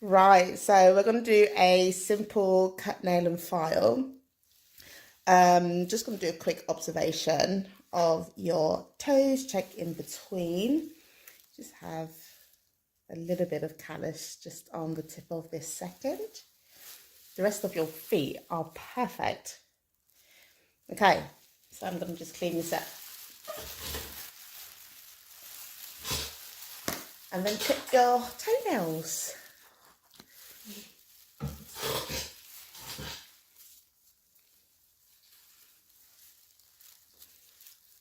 Right, so we're going to do a simple cut, nail and file. Just going to do a quick observation of your toes, check in between. Just have a little bit of callus just on the tip of this second. The rest of your feet are perfect. Okay, so I'm going to just clean this up. And then clip your toenails.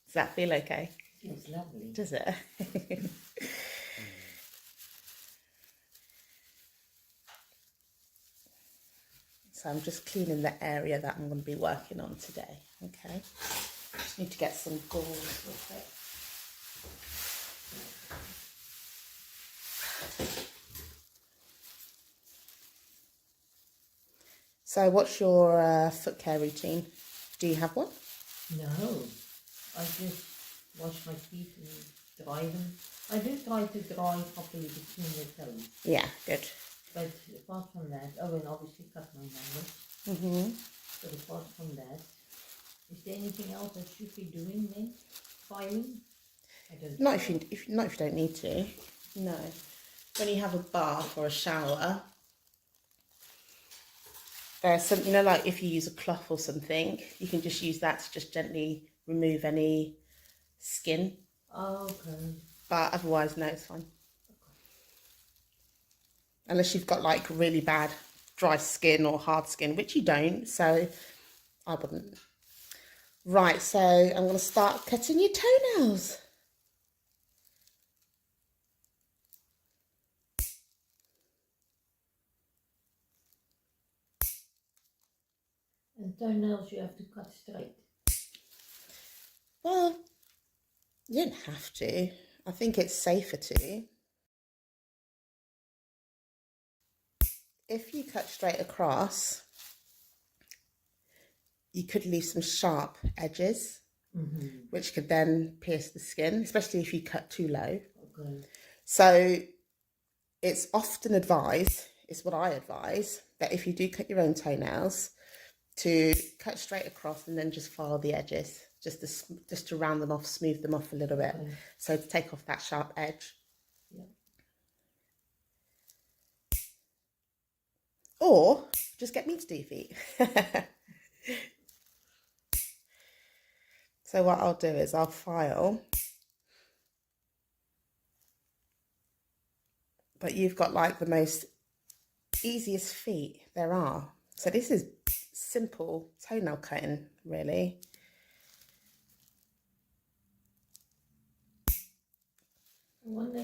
Does that feel okay? Feels lovely. Does it? So I'm just cleaning the area that I'm going to be working on today. Okay. Just need to get some gauze real quick. So what's your foot care routine? Do you have one? No, I just wash my feet and dry them. I do try to dry properly between the toes. Yeah, good. But apart from that, and obviously cut my nails. Mm-hmm. But apart from that, is there anything else I should be doing then? Filing? I don't Not know. if you don't need to. No. When you have a bath or a shower, there's some, like if you use a cloth or something, you can just use that to just gently remove any skin. Oh, okay. But otherwise, no, it's fine. Unless you've got like really bad dry skin or hard skin, which you don't, so I wouldn't. Right, so I'm going to start cutting your toenails. And toenails you have to cut straight. Well, you don't have to. I think it's safer to. If you cut straight across, you could leave some sharp edges, which could then pierce the skin, especially if you cut too low. Okay. So it's often advised, it's what I advise, that if you do cut your own toenails, to cut straight across and then just file the edges, just to round them off, smooth them off a little bit. Okay. So to take off that sharp edge. Yeah. Or just get me to do your feet. So what I'll do is I'll file. But you've got like the most easiest feet there are. So this is simple toenail cutting, really. I wonder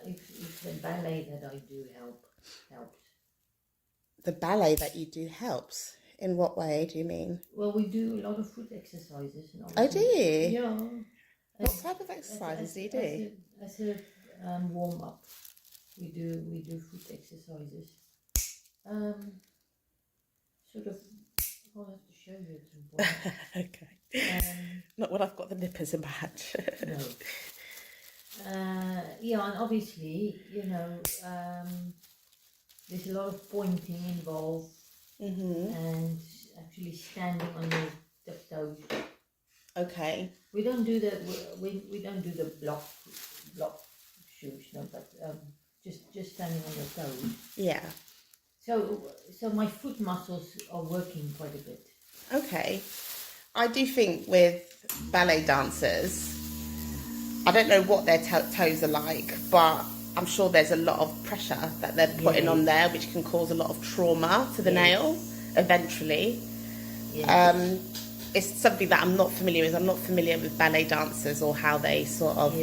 if the ballet that I do helps. The ballet that you do helps? In what way do you mean? Well, we do a lot of foot exercises. Oh, do you? Yeah. What type of exercises do you do? As a warm up, we do foot exercises. Sort of. I'll have to show you at some point. Okay. Not when I've got the nippers in my hand. No. Yeah, and obviously, there's a lot of pointing involved, and actually standing on your tiptoes. Okay. We don't do the we don't do the block shoes, no, but just standing on your toes. Yeah. So my foot muscles are working quite a bit. Okay. I do think with ballet dancers, I don't know what their toes are like, but I'm sure there's a lot of pressure that they're putting on there, which can cause a lot of trauma to the nail eventually. Yes. It's something that I'm not familiar with. I'm not familiar with ballet dancers or how they sort of,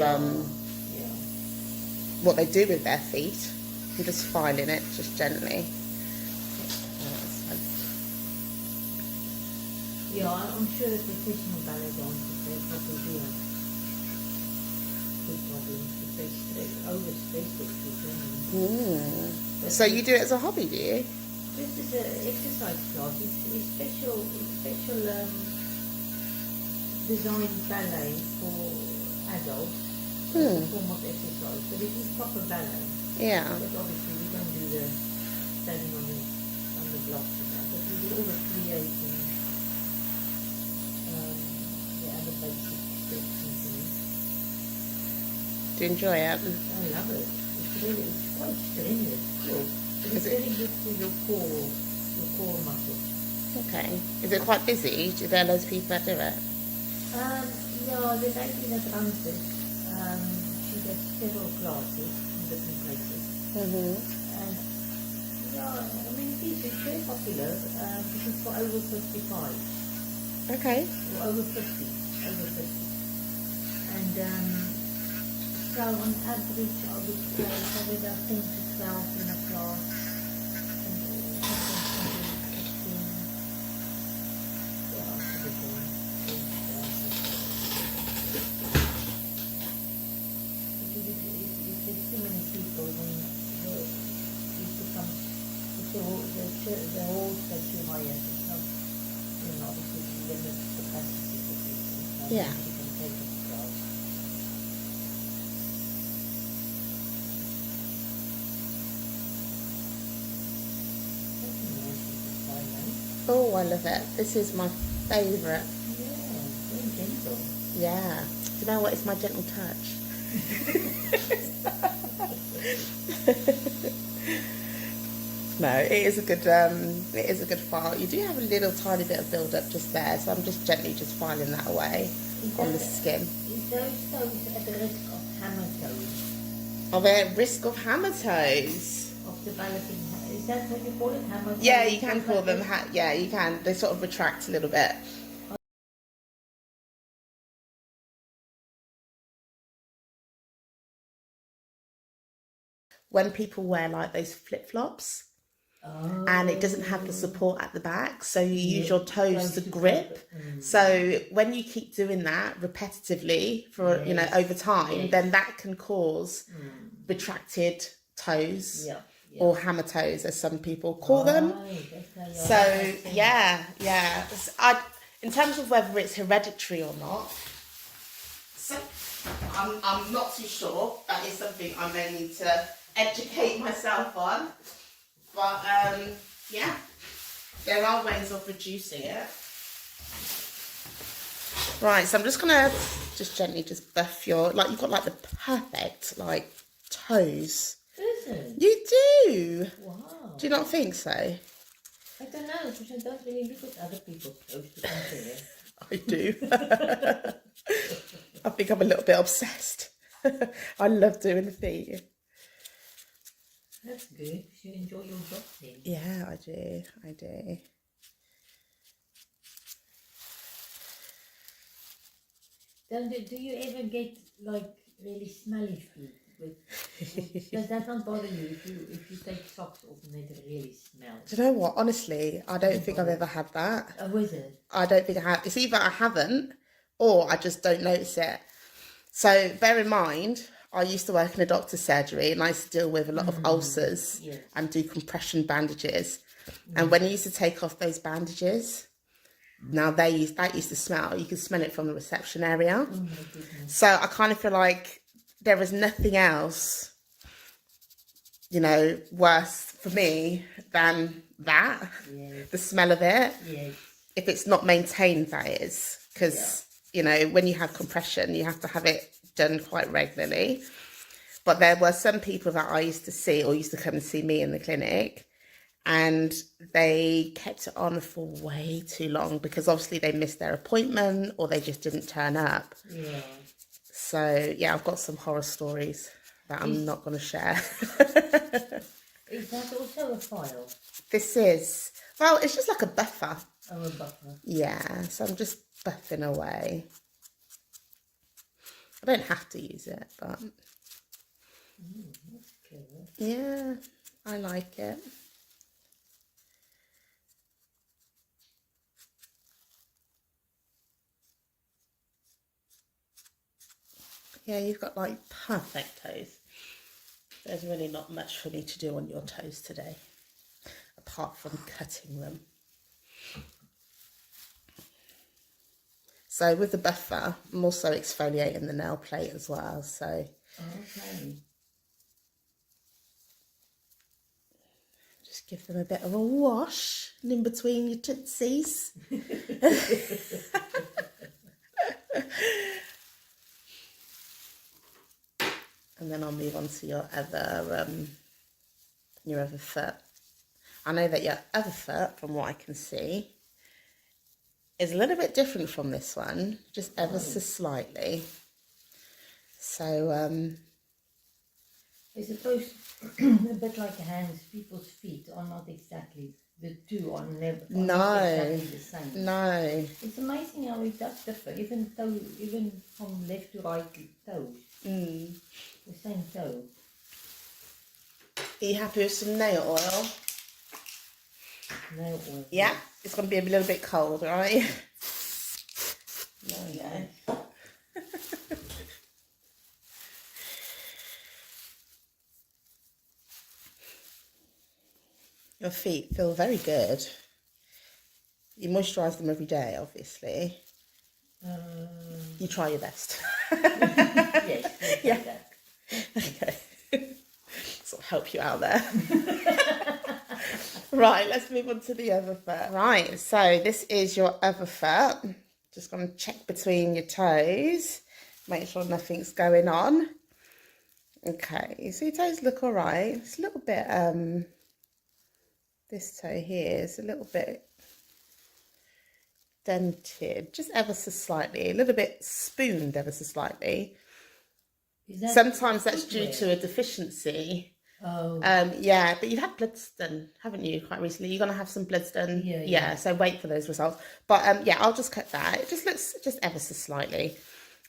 what they do with their feet. I'm just filing it, just gently. Yeah, I'm sure that professional ballet dancers, they probably do have foot problems if they overstress their foot. So you do it as a hobby, do you? This is an exercise class. It's special designed ballet for adults. It's a form of exercise, but it is proper ballet. Yeah. But obviously we don't do the standing on the blocks and that, but we do all the creating, the other basic steps and things. Do you enjoy it? I love it. It's quite strenuous, cool. But it's very good for your core muscles. Okay. Is it quite busy? Do there loads of people that do it? Yeah, the lady that runs it, she does several classes in different places. And yeah, I mean, it's very popular because it's for over 55. Okay. Or over 50. And so on average, I would say probably about 10 to 12 in a class. And sometimes 15. Yeah, typical. If there's too many people, then it becomes, the halls that you hire, it's not, obviously limit capacity for people. Yeah. You can take it crowd. That's a nice little style, Oh, I love it. This is my favourite. Yeah, very gentle. Yeah. Do you know what? It's my gentle touch. No, it is a good file. You do have a little tiny bit of build up just there, so I'm just gently just filing that away on the skin. Is those toes at the risk of hammer toes? Are they at risk of hammer toes? Of developing, is that what you call it, hammer toes? Yeah, you can call them. Yeah, you can. They sort of retract a little bit. When people wear like those flip-flops, and it doesn't have the support at the back, so you use your toes to grip. So when you keep doing that repetitively for over time, then that can cause retracted toes or hammer toes, as some people call them. So yeah. In terms of whether it's hereditary or not, so I'm not too sure. That is something I may need to educate myself on. But yeah, there are ways of reducing it. Right, so I'm just gonna gently buff your, like, you've got like the perfect like toes. Is it? You do. Wow. Do you not think so? I don't know, because I don't really look at other people's toes to compare. I do. I think I'm a little bit obsessed. I love doing the feet. That's good. You enjoy your job then. Yeah, I do. Do you ever get like really smelly feet? Does that not bother you if you take socks off and they really smell? Do you know what? Honestly, I don't think I've ever had that. Oh, is it? I don't think I have. It's either I haven't or I just don't notice it. So bear in mind, I used to work in a doctor's surgery and I used to deal with a lot of ulcers and do compression bandages. And when you used to take off those bandages, now that used to smell. You could smell it from the reception area. Oh my goodness. So I kind of feel like there is nothing else, worse for me than that. Yes. The smell of it. Yes. If it's not maintained, that is. Because, when you have compression, you have to have it done quite regularly. But there were some people that I used to see or used to come and see me in the clinic, and they kept it on for way too long because obviously they missed their appointment or they just didn't turn up. Yeah. So yeah, I've got some horror stories that I'm not going to share. Is that also a file? This is, well, it's just like a buffer. Oh, a buffer. Yeah, so I'm just buffing away. I don't have to use it, but That's clever. yeah, I like it. Yeah, you've got like perfect toes. There's really not much for me to do on your toes today, apart from cutting them. So with the buffer, I'm also exfoliating the nail plate as well. So Okay. Just give them a bit of a wash in between your tootsies. And then I'll move on to your other foot. I know that your other foot, from what I can see, is a little bit different from this one, just ever so slightly. So, I suppose a bit like hands, people's feet are not exactly, the two are never not exactly the same. No. It's amazing how it does differ, even from left to right toes. The same toe. Are you happy with some nail oil? Nail oil. Yeah, it's going to be a little bit cold, right? There we go. Your feet feel very good. You moisturise them every day, obviously. You try your best. Yes, yeah. like that. Okay. Sort of help you out there. Right, let's move on to the other foot. Right, so this is your other foot. Just going to check between your toes. Make sure nothing's going on. Okay, so your toes look all right. It's a little bit, this toe here is a little bit dented, just ever so slightly, a little bit spooned ever so slightly. Sometimes that's due to a deficiency. Oh. Yeah, but you've had bloods done, haven't you, quite recently? You're going to have some bloods done. Yeah, so wait for those results. But yeah, I'll just cut that. It just looks just ever so slightly.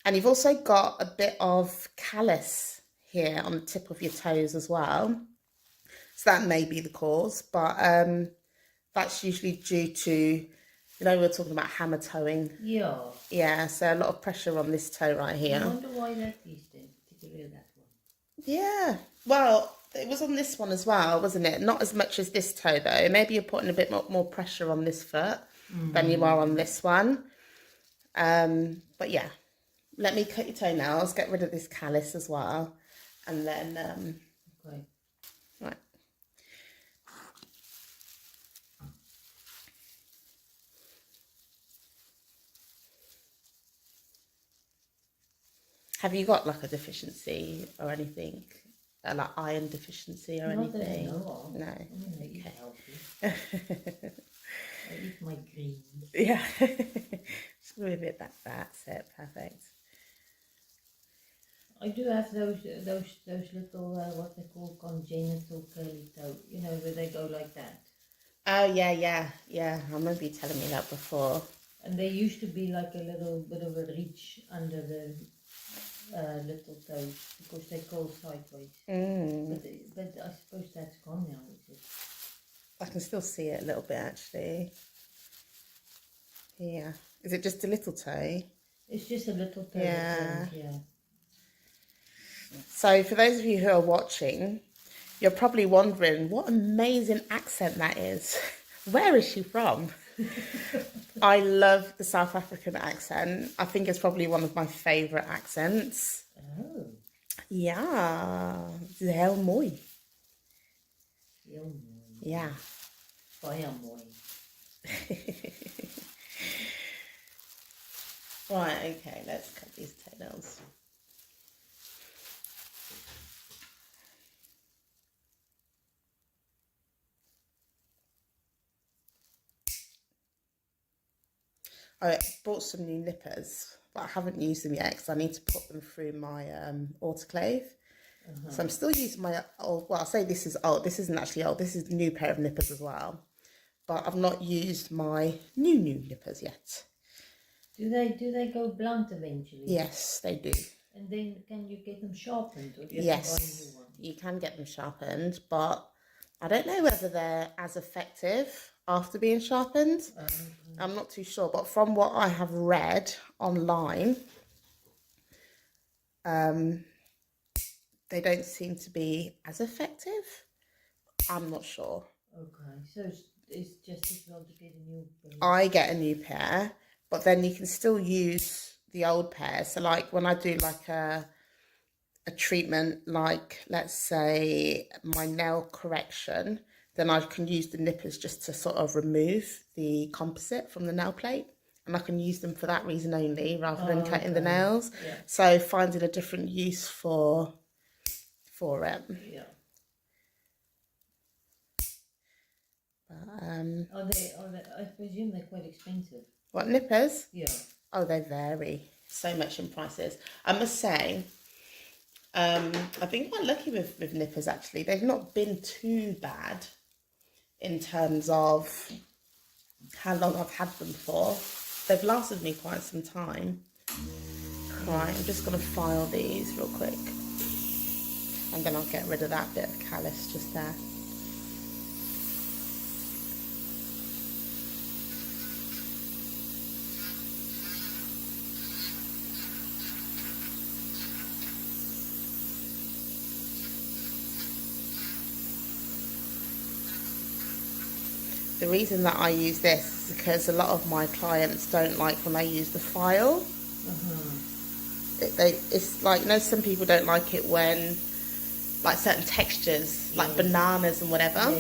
And you've also got a bit of callus here on the tip of your toes as well. So that may be the cause, but that's usually due to, you know, we were talking about hammer toeing. Yeah. Yeah, so a lot of pressure on this toe right here. I wonder why that is then, particularly that one. Yeah, well, it was on this one as well, wasn't it? Not as much as this toe though. Maybe you're putting a bit more pressure on this foot than you are on this one. But yeah, let me cut your toenails, get rid of this callus as well, and then Okay. right. Have you got like a deficiency or anything? Like iron deficiency or Not that I anything? know of. No. I mean, I eat healthy. I eat my greens. Yeah. Just move it back. That's it. Perfect. I do have those little what they call congenital curly toe. You know, where they go like that. Oh yeah. I remember you telling me that before. And there used to be like a little bit of a reach under the little toes because they go sideways. But I suppose that's gone now, is it? I can still see it a little bit actually. Yeah. Is it just a little toe? It's just a little toe. Yeah. Yeah. So for those of you who are watching, you're probably wondering what amazing accent that is. Where is she from? I love the South African accent. I think it's probably one of my favourite accents. Oh. Yeah. Heel mooi. Heel mooi. Yeah. Baie mooi. Right, okay, let's cut these toenails. I bought some new nippers, but I haven't used them yet because I need to put them through my autoclave. So I'm still using my old, well, I'll say this is old. This isn't actually old. This is a new pair of nippers as well. But I've not used my new nippers yet. Do they go blunt eventually? Yes, they do. And then can you get them sharpened? Or do you Yes, have to buy a new one? you can get them sharpened, but I don't know whether they're as effective after being sharpened. I'm not too sure, but from what I have read online, they don't seem to be as effective. I'm not sure. Okay, so it's just as well to get a new pair. I get a new pair, but then you can still use the old pair. So like when I do like a treatment, like let's say my nail correction, then I can use the nippers just to sort of remove the composite from the nail plate. And I can use them for that reason only, rather than cutting the nails. Yeah. So finding a different use for it. Yeah. But, I presume they're quite expensive. what, nippers? Yeah. Oh, they vary so much in prices. I must say, I've been quite lucky with nippers actually. They've not been too bad in terms of how long I've had them for. They've lasted me quite some time. Right, I'm just going to file these real quick. And then I'll get rid of that bit of callus just there. The reason that I use this is because a lot of my clients don't like when I use the file. It's like, you know, some people don't like it when, like, certain textures, like bananas and whatever.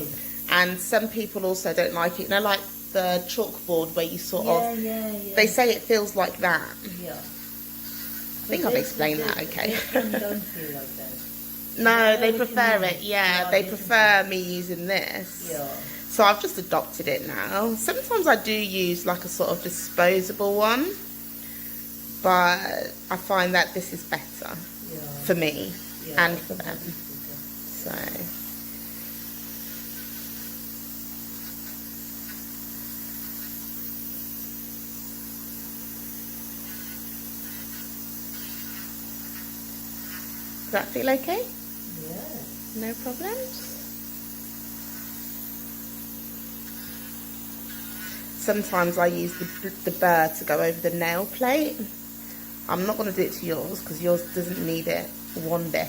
And some people also don't like it, you know, like the chalkboard where you sort of, they say it feels like that. Yeah. I think I've explained that okay. Some don't feel like that. No, they prefer it, they prefer me using this. Yeah. So I've just adopted it now. Sometimes I do use like a sort of disposable one, but I find that this is better for me and for them. So does that feel okay? Yeah. No problems. Sometimes I use the burr to go over the nail plate. I'm not going to do it to yours because yours doesn't need it one bit.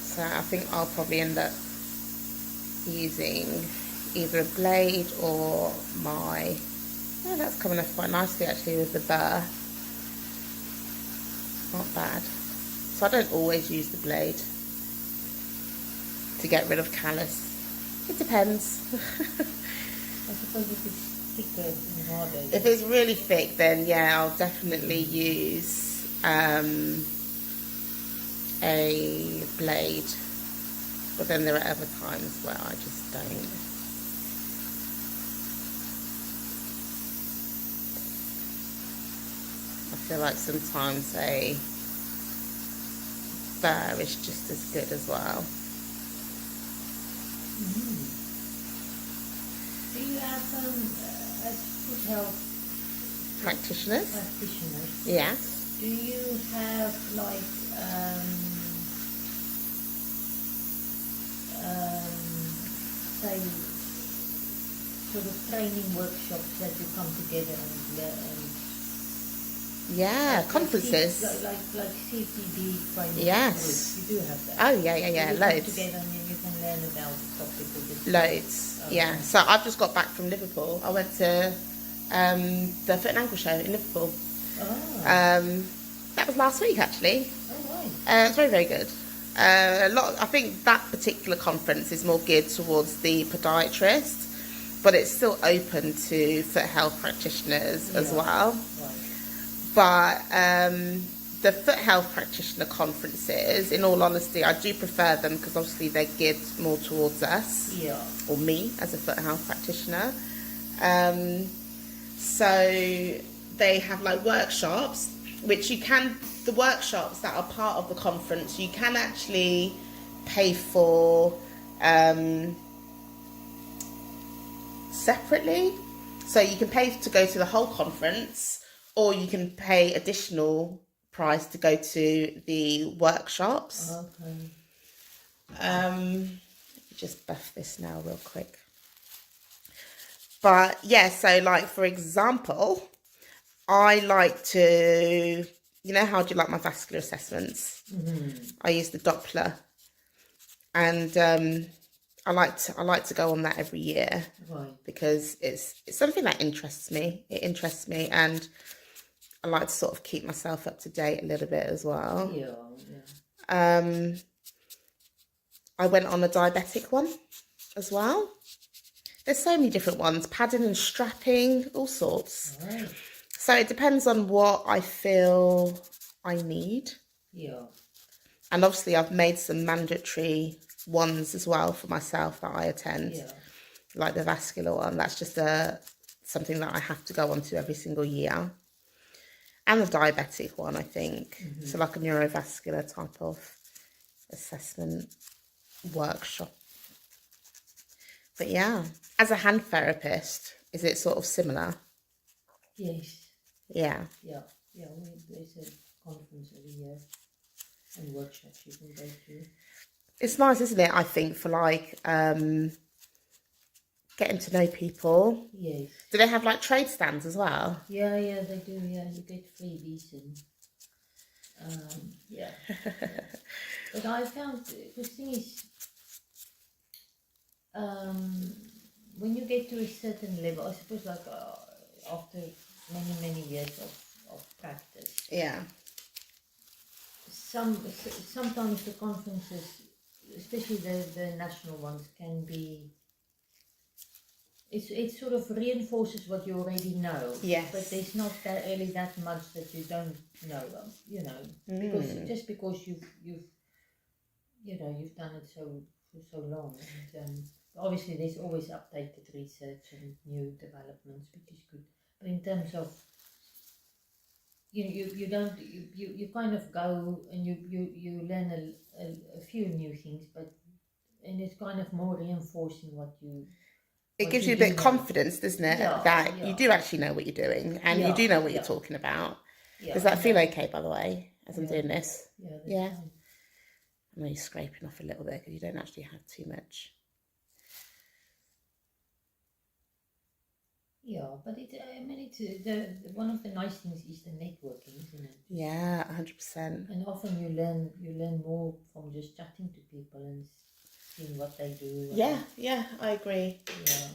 So I think I'll probably end up using either a blade or my... Oh, that's coming off quite nicely actually with the burr. Not bad. So I don't always use the blade to get rid of callus. It depends. I suppose if it's thicker and harder. If it's really thick, then yeah, I'll definitely use a blade. But then there are other times where I just don't. I feel like sometimes a burr is just as good as well. Do you have foot health Practitioners? Yes. Do you have like say sort of training workshops that you come together and yeah, like conferences. like CPD training Yes. groups. You do have that. Oh yeah, So you loads. come together and then you can learn about the topic of it. Loads. Okay. Yeah. So I've just got back from Liverpool. I went to the Foot and Ankle Show in Liverpool. Oh. That was last week actually. Oh right. It's very, very good. I think that particular conference is more geared towards the podiatrist, but it's still open to foot health practitioners as well. Right. But the foot health practitioner conferences, in all honesty, I do prefer them because obviously they're geared more towards us, or me as a foot health practitioner. So they have like workshops, which you can, the workshops that are part of the conference, you can actually pay for separately. So you can pay to go to the whole conference, or you can pay additional price to go to the workshops. Okay. Just buff this now real quick. But yeah, so like for example, I like to, you know how I do like my vascular assessments? I use the Doppler, and I like to go on that every year, Right. because it's something that interests me. It interests me, and I like to sort of keep myself up to date a little bit as well. Yeah, yeah. I went on a diabetic one as well. There's so many different ones, padding and strapping, all sorts. Right. So it depends on what I feel I need. Yeah. And obviously I've made some mandatory ones as well for myself that I attend. Yeah. Like the vascular one, that's just something that I have to go on to every single year. And the diabetic one, I think. So like a neurovascular type of assessment workshop. But yeah, as a hand therapist, is it sort of similar? Yes. Yeah. Yeah. Yeah. There's a conference every year and workshops you can go to. It's nice, isn't it? I think for like getting to know people. Yes. Do they have like trade stands as well? Yeah, yeah, they do. Yeah, you get freebies and yeah. But I found the thing is, when you get to a certain level, I suppose, like after many years of practice. Yeah. Sometimes the conferences, especially the national ones, can be. It sort of reinforces what you already know. Yes. But there's not really that much that you don't know. You know, because just because you've done it for so long, and obviously there's always updated research and new developments, which is good. But in terms of you kind of go and you learn a few new things, and it's kind of more reinforcing what you. It gives you a bit of confidence, doesn't it? Yeah, that yeah. you do actually know what you're doing and you do know what you're talking about. Yeah, Does that feel okay, by the way, as I'm doing this? Yeah. Yeah. Fine. I'm only scraping off a little bit because you don't actually have too much. Yeah, but one of the nice things is the networking, isn't it? Yeah, 100%. And often you learn more from just chatting to people and seeing what they do. Yeah, I agree. Yeah.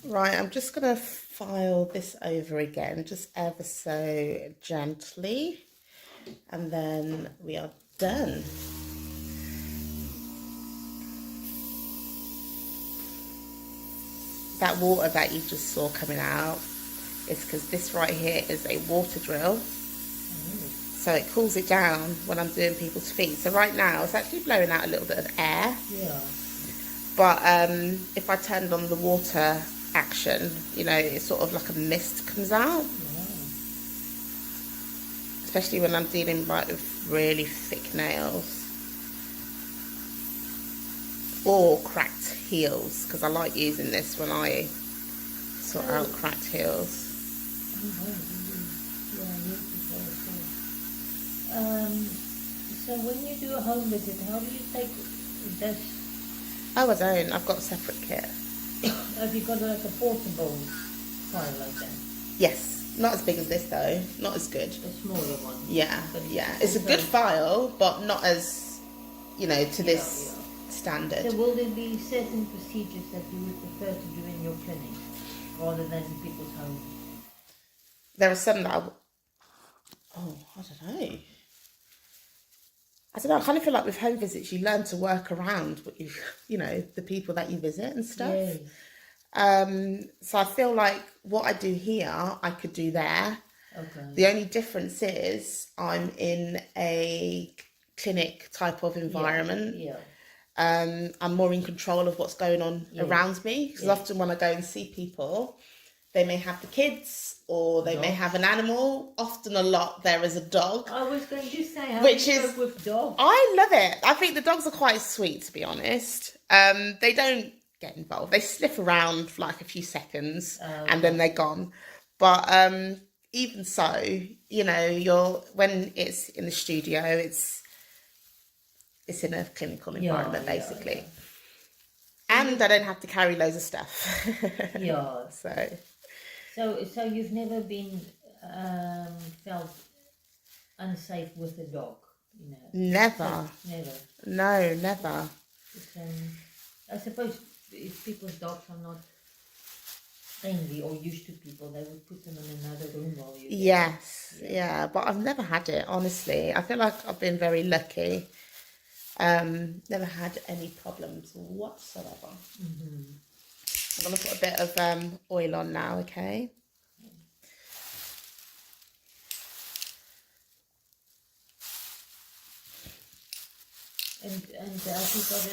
Right, I'm just going to file this over again, just ever so gently, and then we are done. That water that you just saw coming out is because this right here is a water drill. So it cools it down when I'm doing people's feet. So right now it's actually blowing out a little bit of air. Yeah. But if I turned on the water action, it's sort of like a mist comes out. Yeah. Especially when I'm dealing with really thick nails. Or cracked heels, because I like using this when I sort out cracked heels. So when you do a home visit, how do you take this? Oh, I don't. I've got a separate kit. Have you got like a portable file like that? Yes. Not as big as this though. Not as good. A smaller one. Yeah. It's a good file, but not as, to this standard. So will there be certain procedures that you would prefer to do in your clinic rather than in people's homes? There are some that I don't know. I kind of feel like with home visits, you learn to work around what the people that you visit and stuff. Yes. So I feel like what I do here, I could do there. Okay. The only difference is I'm in a clinic type of environment. Yeah. I'm more in control of what's going on around me. Because often when I go and see people, they may have the kids or they may have an animal. Often a lot there is a dog. I was going to say, how which do you is work with dogs? I love it. I think the dogs are quite sweet, to be honest. They don't get involved. They sniff around for like a few seconds and then they're gone. But even so, when it's in the studio, it's in a clinical environment, basically. Yeah. And I don't have to carry loads of stuff. Yeah. So you've never been felt unsafe with a dog, Never. Never. No, never. I suppose if people's dogs are not friendly or used to people, they would put them in another room while you're there. Yes, yeah, but I've never had it, honestly. I feel like I've been very lucky. Never had any problems whatsoever. I'm going to put a bit of oil on now, okay? And have you got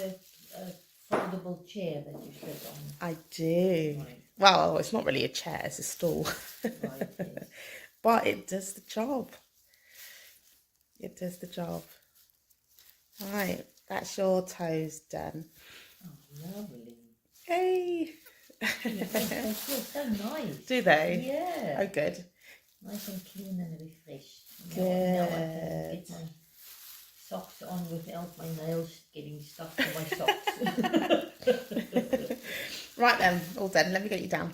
a foldable chair that you sit on? I do. Right. Well, it's not really a chair, it's a stool. Right, yes. But it does the job. It does the job. Right, that's your toes done. Oh, lovely. Yay! They feel so nice. Do they? Yeah. Oh, good. Nice and clean and refreshed. Good. Now I can get my socks on without my nails getting stuck to my socks. Right then, all done. Let me get you down.